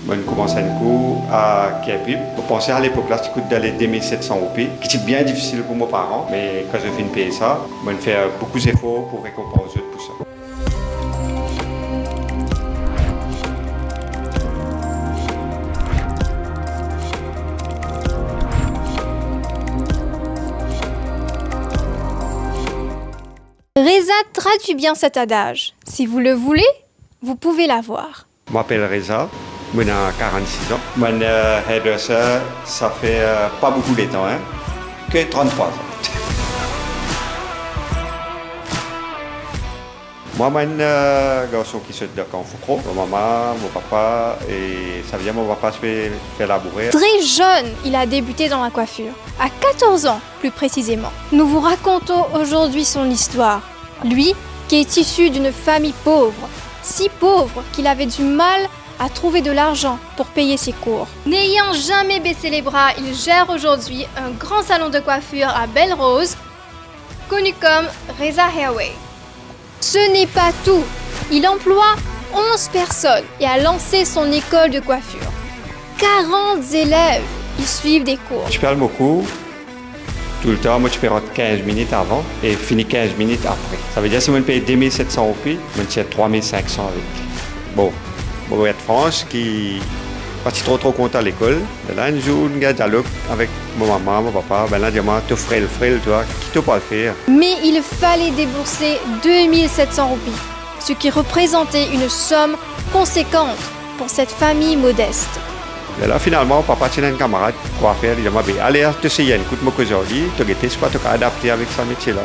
On commence un cours à Kiev. Je pensais à l'époque là, ça coûte d'aller 2700 roupies, qui était bien difficile pour mes parents. Mais quand je finis de payer ça, je fais beaucoup d'efforts pour récompenser pour ça. Reza traduit bien cet adage. Si vous le voulez, vous pouvez l'avoir. Je m'appelle Reza, j'ai 46 ans. Mon hairdresser, ça fait pas beaucoup de temps, que 33 ans. Moi, j'ai un garçon qui se dit en Foucault. Ma maman, mon papa, et ça veut dire mon papa se fait labourer. Très jeune, il a débuté dans la coiffure. À 14 ans, plus précisément. Nous vous racontons aujourd'hui son histoire. Lui, qui est issu d'une famille pauvre, si pauvre qu'il avait du mal à trouver de l'argent pour payer ses cours. N'ayant jamais baissé les bras, il gère aujourd'hui un grand salon de coiffure à Belle-Rose, connu comme Reza Hairway. Ce n'est pas tout. Il emploie 11 personnes et a lancé son école de coiffure. 40 élèves y suivent des cours. Je parle beaucoup. Tout le temps, moi je paye 15 minutes avant et finis 15 minutes après. Ça veut dire que si je paye 2700 roupies, je tiens 3500 avec. Bon, je vais être France qui est parti trop content à l'école. Là, un jour, il y a un dialogue avec ma maman, mon papa. Ben là, il dit, tu ferais le frère, toi, qui ne peut pas le faire. Mais il fallait débourser 2700 roupies, ce qui représentait une somme conséquente pour cette famille modeste. Et là, finalement, papa tient un camarade coiffeur, il m'a dit, allez, tu sais, écoute-moi qu'aujourd'hui, tu es pas adapté avec ce métier-là.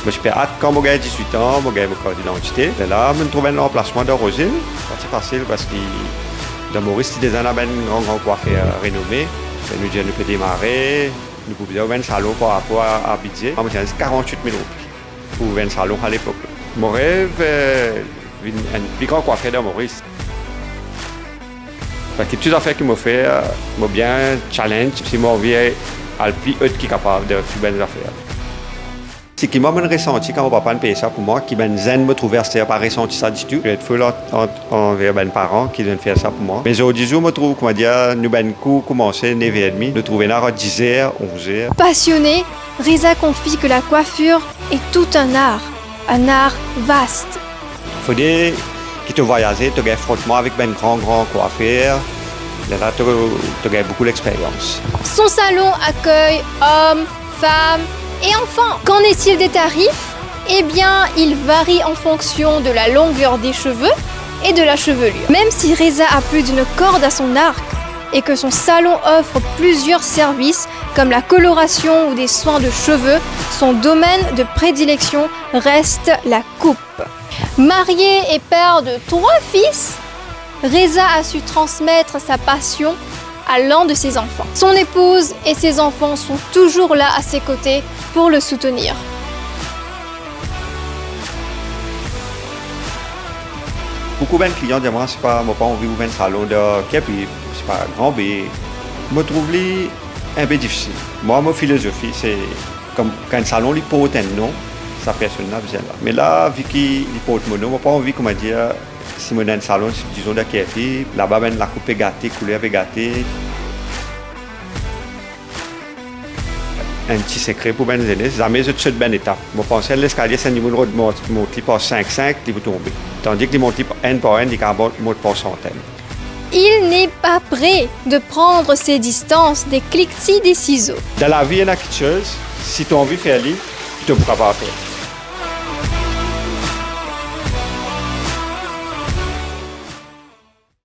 Je suis hâte quand j'ai 18 ans, j'ai mon carte d'identité. Et là, je me trouve un emplacement dans Rosine. C'est facile parce que dans Maurice, il y a un grand coiffeur renommé. Nous disons, nous pouvons démarrer, nous pouvons avoir un salon par rapport à budget. C'est 48 000 roupies pour un salon à l'époque. Mon rêve, un plus grand coiffeur dans Maurice. Parce que tout à fait qui m'a fait, m'a bien challenge, si m'a envie à le plus haut qui est capable de faire des affaires. Ce qui m'a ressenti quand mon papa me payait ça pour moi, qui m'a zen me trouver, c'est pas ressenti ça du tout. Je vais être full envers mes parents qui viennent faire ça pour moi. Mais aujourd'hui, je me trouve, comment dire, nous ben coup commencer 9h30, nous trouver à 10h, 11h. Passionné, Reza confie que la coiffure est tout un art vaste. Il faut dire que tu voyages, tu as un frottement avec ben grand coiffeur. Là, tu as beaucoup d'expérience. Son salon accueille hommes, femmes et enfants. Qu'en est-il des tarifs? Eh bien, il varie en fonction de la longueur des cheveux et de la chevelure. Même si Reza a plus d'une corde à son arc et que son salon offre plusieurs services comme la coloration ou des soins de cheveux, son domaine de prédilection reste la coupe. Marié et père de 3 fils, Reza a su transmettre sa passion à l'un de ses enfants. Son épouse et ses enfants sont toujours là à ses côtés pour le soutenir. Beaucoup de clients disent moi, c'est pas, moi pas envie d'ouvrir un salon de puis c'est pas grand, mais je me trouve un peu difficile. Moi, ma philosophie, c'est comme quand un salon il porte un nom, ça personne n'a besoin là. Mais là, vu qu'il porte mon nom, je n'ai pas envie, comment dire, si on a un salon, disons de café, là-bas, ben, la coupe est gâtée, la couleur est gâtée. Un petit secret pour les aînés, jamais je suis de bonne étape. Je pense que l'escalier, c'est un numéro de monter par 5-5, il va tomber. Tandis que les monter un par un, il monte par centaines. Il n'est pas prêt de prendre ses distances des cliquetis des ciseaux. Dans la vie, il y a quelque chose, si tu as envie de faire, tu ne pourras pas faire.